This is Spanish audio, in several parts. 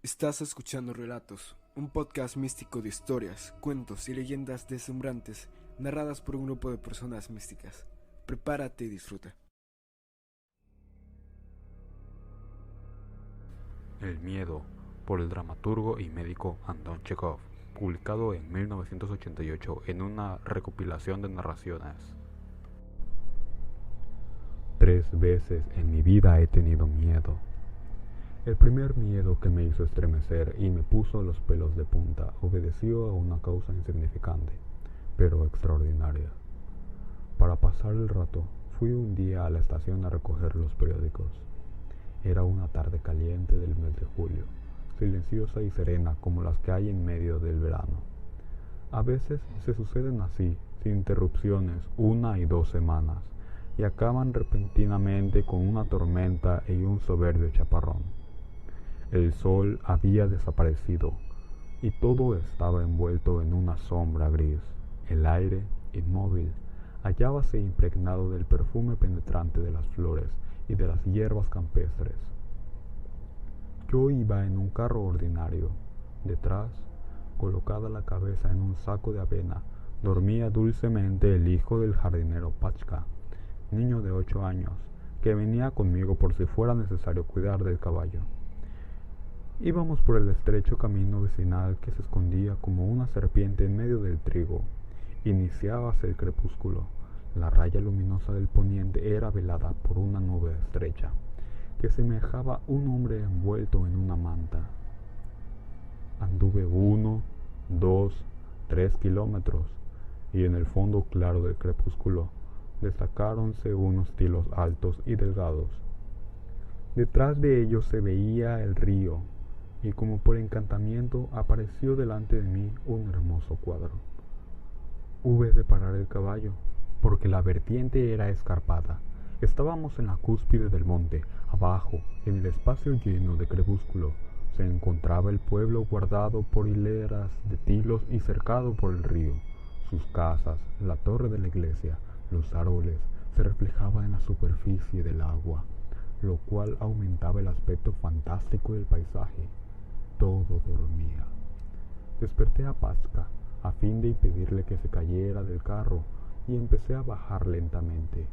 Estás escuchando Relatos, un podcast místico de historias, cuentos y leyendas deslumbrantes narradas por un grupo de personas místicas. Prepárate y disfruta. El miedo, por el dramaturgo y médico Anton Chekhov, publicado en 1988 en una recopilación de narraciones. 3 veces en mi vida he tenido miedo. El primer miedo que me hizo estremecer y me puso los pelos de punta obedeció a una causa insignificante, pero extraordinaria. Para pasar el rato, fui un día a la estación a recoger los periódicos. Era una tarde caliente del mes de julio, silenciosa y serena como las que hay en medio del verano. A veces se suceden así, sin interrupciones, 1 y 2 semanas, y acaban repentinamente con una tormenta y un soberbio chaparrón. El sol había desaparecido y todo estaba envuelto en una sombra gris. El aire, inmóvil, hallábase impregnado del perfume penetrante de las flores y de las hierbas campestres. Yo iba en un carro ordinario. Detrás, colocada la cabeza en un saco de avena, dormía dulcemente el hijo del jardinero Pachka, niño de 8 años, que venía conmigo por si fuera necesario cuidar del caballo. Íbamos por el estrecho camino vecinal que se escondía como una serpiente en medio del trigo. Iniciábase el crepúsculo. La raya luminosa del poniente era velada por una nube estrecha, que semejaba un hombre envuelto en una manta. Anduve 1, 2, 3 kilómetros, y en el fondo claro del crepúsculo destacáronse unos tilos altos y delgados. Detrás de ellos se veía el río, y como por encantamiento apareció delante de mí un hermoso cuadro. Hube de parar el caballo, porque la vertiente era escarpada. Estábamos en la cúspide del monte. Abajo, en el espacio lleno de crepúsculo, se encontraba el pueblo guardado por hileras de tilos y cercado por el río. Sus casas, la torre de la iglesia, los árboles, se reflejaban en la superficie del agua, lo cual aumentaba el aspecto fantástico del paisaje. Todo dormía. Desperté a Pachka a fin de impedirle que se cayera del carro y empecé a bajar lentamente.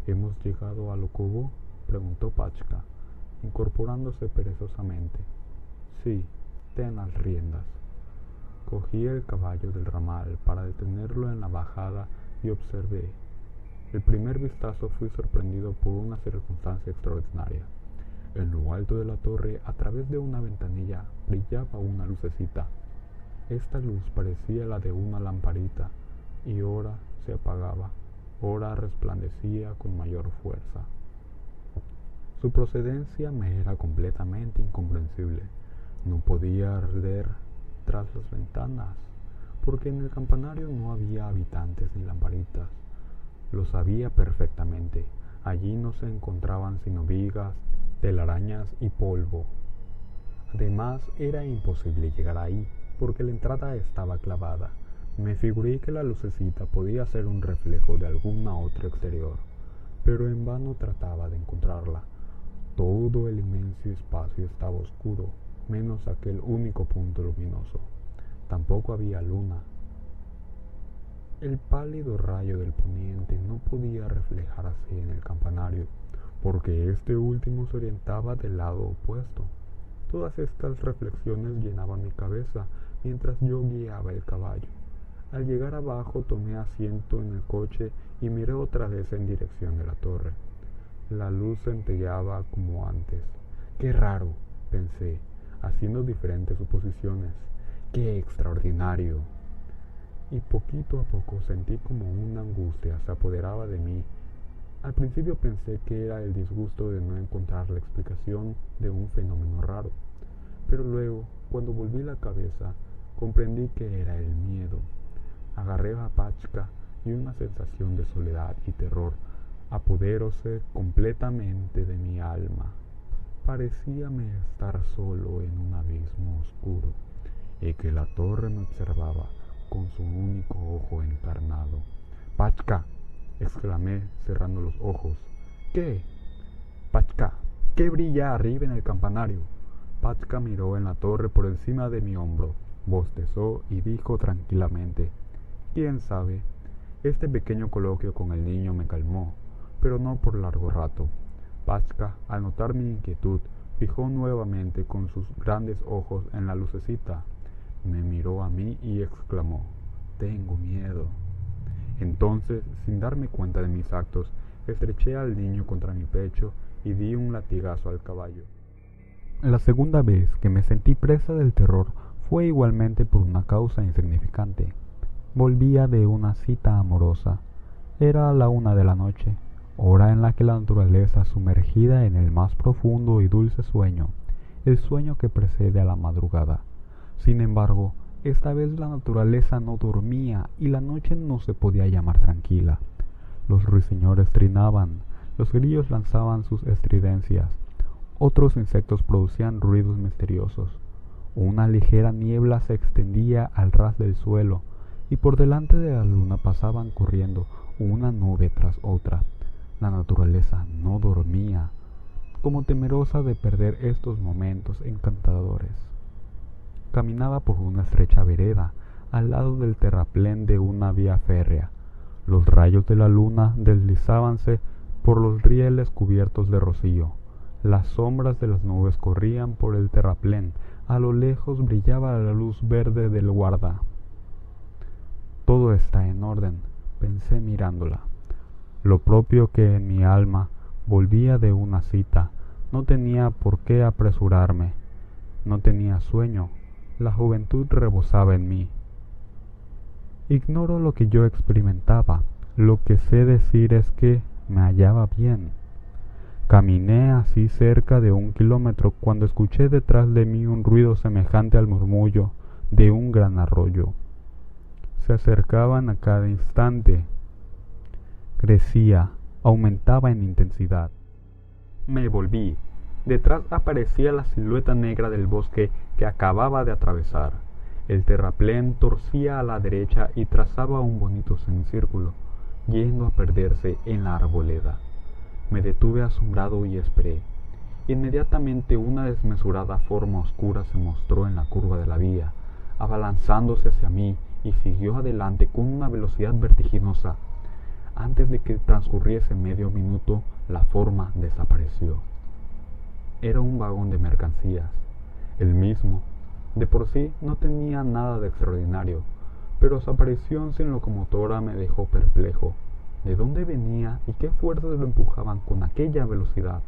¿Hemos llegado a Lokovo?, preguntó Pachka, incorporándose perezosamente. Sí, ten las riendas. Cogí el caballo del ramal para detenerlo en la bajada y observé. El primer vistazo fui sorprendido por una circunstancia extraordinaria. En lo alto de la torre, a través de una ventanilla, brillaba una lucecita. Esta luz parecía la de una lamparita, y ora se apagaba, ora resplandecía con mayor fuerza. Su procedencia me era completamente incomprensible. No podía arder tras las ventanas, porque en el campanario no había habitantes ni lamparitas. Lo sabía perfectamente. Allí no se encontraban sino vigas, telarañas y polvo. Además, era imposible llegar ahí, porque la entrada estaba clavada. Me figuré que la lucecita podía ser un reflejo de alguna otra exterior, pero en vano trataba de encontrarla. Todo el inmenso espacio estaba oscuro, menos aquel único punto luminoso. Tampoco había luna. El pálido rayo del poniente no podía reflejarse en el campanario, porque este último se orientaba del lado opuesto. Todas estas reflexiones llenaban mi cabeza mientras yo guiaba el caballo. Al llegar abajo tomé asiento en el coche y miré otra vez en dirección de la torre. La luz centelleaba como antes. ¡Qué raro!, pensé, haciendo diferentes suposiciones. ¡Qué extraordinario! Y poquito a poco sentí como una angustia se apoderaba de mí. Al principio pensé que era el disgusto de no encontrar la explicación de un fenómeno raro, pero luego, cuando volví la cabeza, comprendí que era el miedo. Agarré a Pachka y una sensación de soledad y terror apoderóse completamente de mi alma. Parecíame estar solo en un abismo oscuro y que la torre me observaba con su único ojo encarnado. «¡Pachka!», exclamé cerrando los ojos. «¿Qué?» «Pachka, ¿qué brilla arriba en el campanario?». Pachka miró en la torre por encima de mi hombro, bostezó y dijo tranquilamente: «¿Quién sabe?». Este pequeño coloquio con el niño me calmó, pero no por largo rato. Pachka, al notar mi inquietud, fijó nuevamente con sus grandes ojos en la lucecita. Me miró a mí y exclamó: «Tengo miedo». Entonces, sin darme cuenta de mis actos, estreché al niño contra mi pecho y di un latigazo al caballo. La segunda vez que me sentí presa del terror fue igualmente por una causa insignificante. Volvía de una cita amorosa. Era la 1 de la noche, hora en la que la naturaleza, sumergida en el más profundo y dulce sueño, el sueño que precede a la madrugada. Sin embargo, esta vez la naturaleza no dormía y la noche no se podía llamar tranquila. Los ruiseñores trinaban, los grillos lanzaban sus estridencias, otros insectos producían ruidos misteriosos. Una ligera niebla se extendía al ras del suelo y por delante de la luna pasaban corriendo una nube tras otra. La naturaleza no dormía, como temerosa de perder estos momentos encantadores. Caminaba por una estrecha vereda, al lado del terraplén de una vía férrea. Los rayos de la luna deslizábanse por los rieles cubiertos de rocío. Las sombras de las nubes corrían por el terraplén. A lo lejos brillaba la luz verde del guarda. «Todo está en orden», pensé mirándola. Lo propio que en mi alma volvía de una cita. No tenía por qué apresurarme. No tenía sueño. La juventud rebosaba en mí. Ignoro lo que yo experimentaba. Lo que sé decir es que me hallaba bien. Caminé así cerca de 1 kilómetro cuando escuché detrás de mí un ruido semejante al murmullo de un gran arroyo. Se acercaban a cada instante. Crecía, aumentaba en intensidad. Me volví. Detrás aparecía la silueta negra del bosque que acababa de atravesar. El terraplén torcía a la derecha y trazaba un bonito semicírculo, yendo a perderse en la arboleda. Me detuve asombrado y esperé. Inmediatamente una desmesurada forma oscura se mostró en la curva de la vía, abalanzándose hacia mí y siguió adelante con una velocidad vertiginosa. Antes de que transcurriese medio minuto, la forma desapareció. Era un vagón de mercancías. El mismo, de por sí, no tenía nada de extraordinario, pero su aparición sin locomotora me dejó perplejo. ¿De dónde venía y qué fuerzas lo empujaban con aquella velocidad?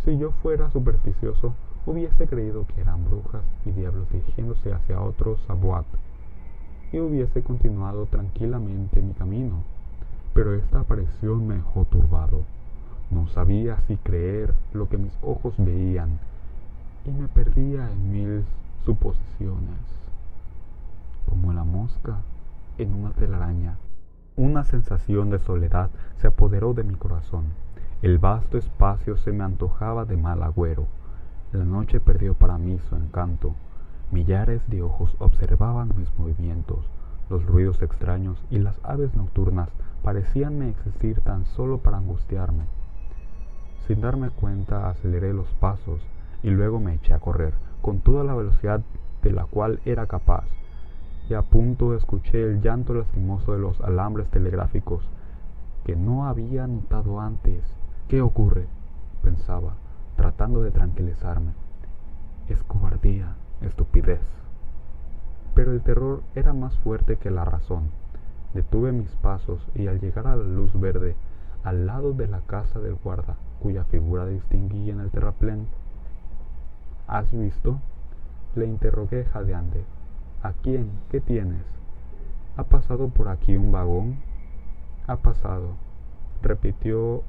Si yo fuera supersticioso, hubiese creído que eran brujas y diablos dirigiéndose hacia otro Sabuat, y hubiese continuado tranquilamente mi camino. Pero esta aparición me dejó turbado. No sabía si creer lo que mis ojos veían, y me perdía en 1000 suposiciones. Como la mosca en una telaraña, una sensación de soledad se apoderó de mi corazón. El vasto espacio se me antojaba de mal agüero. La noche perdió para mí su encanto. Millares de ojos observaban mis movimientos. Los ruidos extraños y las aves nocturnas parecían existir tan solo para angustiarme. Sin darme cuenta, aceleré los pasos y luego me eché a correr con toda la velocidad de la cual era capaz. Y a punto escuché el llanto lastimoso de los alambres telegráficos que no había notado antes. «¿Qué ocurre?», pensaba, tratando de tranquilizarme. «Es cobardía, estupidez». Pero el terror era más fuerte que la razón. Detuve mis pasos y al llegar a la luz verde, al lado de la casa del guarda, cuya figura distinguí en el terraplén. «¿Has visto?», le interrogué jadeante. «¿A quién? ¿Qué tienes?». «¿Ha pasado por aquí un vagón?». «Ha pasado», repitió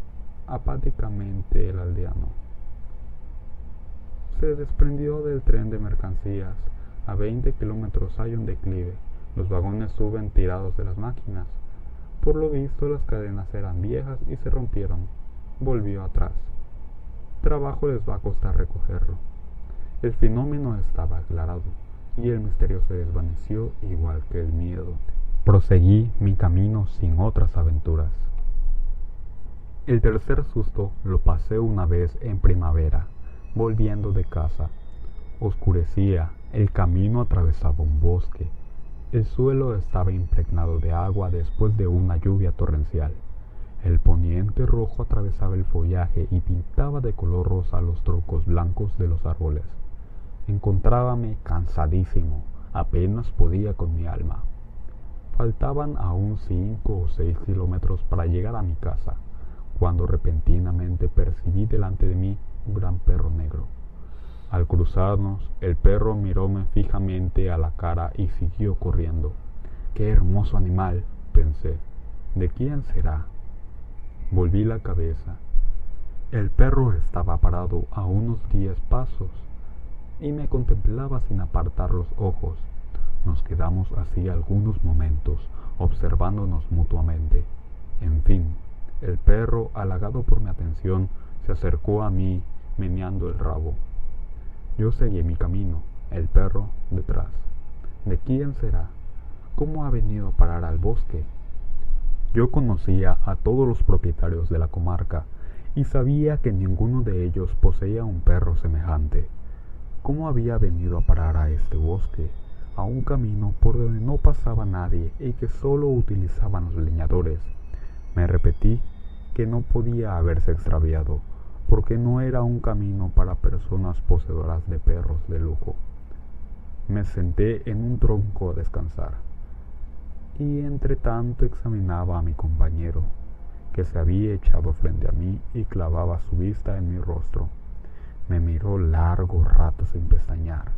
apáticamente el aldeano. Se desprendió del tren de mercancías. A 20 kilómetros hay un declive. Los vagones suben tirados de las máquinas. Por lo visto las cadenas eran viejas y se rompieron. Volvió atrás. Trabajo les va a costar recogerlo. El fenómeno estaba aclarado. y el misterio se desvaneció igual que el miedo. Proseguí mi camino sin otras aventuras. El tercer susto lo pasé una vez en primavera, volviendo de casa. Oscurecía, el camino atravesaba un bosque. El suelo estaba impregnado de agua después de una lluvia torrencial. El poniente rojo atravesaba el follaje y pintaba de color rosa los troncos blancos de los árboles. Encontrábame cansadísimo, apenas podía con mi alma. Faltaban aún 5 o 6 kilómetros para llegar a mi casa, cuando repentinamente percibí delante de mí un gran perro negro. Al cruzarnos, el perro miróme fijamente a la cara y siguió corriendo. ¡Qué hermoso animal!, pensé. ¿De quién será? Volví la cabeza. El perro estaba parado a unos 10 pasos y me contemplaba sin apartar los ojos. Nos quedamos así algunos momentos, observándonos mutuamente. En fin, el perro, halagado por mi atención, se acercó a mí, meneando el rabo. Yo seguí mi camino, el perro detrás. ¿De quién será? ¿Cómo ha venido a parar al bosque? Yo conocía a todos los propietarios de la comarca y sabía que ninguno de ellos poseía un perro semejante. ¿Cómo había venido a parar a este bosque, a un camino por donde no pasaba nadie y que solo utilizaban los leñadores? Me repetí que no podía haberse extraviado, porque no era un camino para personas poseedoras de perros de lujo. Me senté en un tronco a descansar, y entre tanto examinaba a mi compañero, que se había echado frente a mí y clavaba su vista en mi rostro. Me miró largo rato sin pestañear.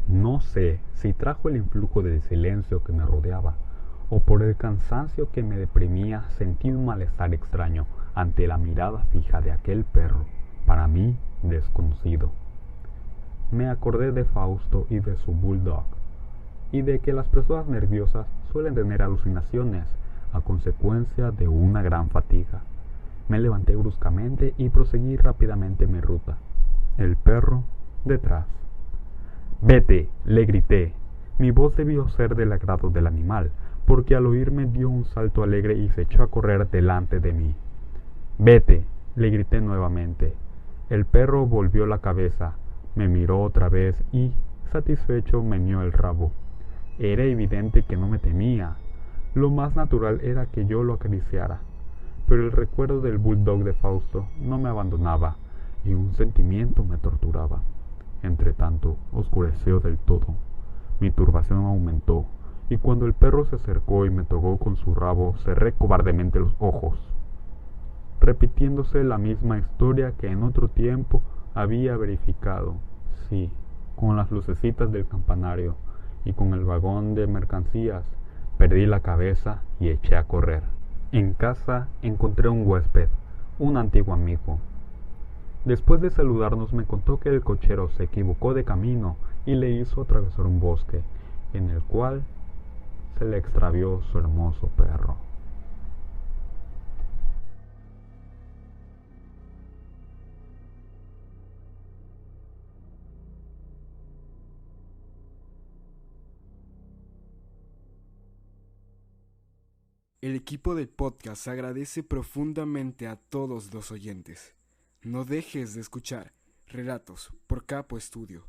No sé si trajo el influjo de silencio que me rodeaba, o por el cansancio que me deprimía, sentí un malestar extraño ante la mirada fija de aquel perro, para mí desconocido. Me acordé de Fausto y de su bulldog, y de que las personas nerviosas suelen tener alucinaciones a consecuencia de una gran fatiga. Me levanté bruscamente y proseguí rápidamente mi ruta. El perro detrás. «¡Vete!», le grité. Mi voz debió ser del agrado del animal, porque al oírme dio un salto alegre y se echó a correr delante de mí. «¡Vete!», le grité nuevamente. El perro volvió la cabeza, me miró otra vez y, satisfecho, meneó el rabo. Era evidente que no me temía. Lo más natural era que yo lo acariciara, pero el recuerdo del bulldog de Fausto no me abandonaba y un sentimiento me torturaba. Entretanto, oscureció del todo. Mi turbación aumentó, y cuando el perro se acercó y me tocó con su rabo, cerré cobardemente los ojos, repitiéndose la misma historia que en otro tiempo había verificado. Sí, con las lucecitas del campanario y con el vagón de mercancías, perdí la cabeza y eché a correr. En casa encontré un huésped, un antiguo amigo. Después de saludarnos me contó que el cochero se equivocó de camino y le hizo atravesar un bosque, en el cual se le extravió su hermoso perro. El equipo del podcast agradece profundamente a todos los oyentes. No dejes de escuchar Relatos por Capo Estudio.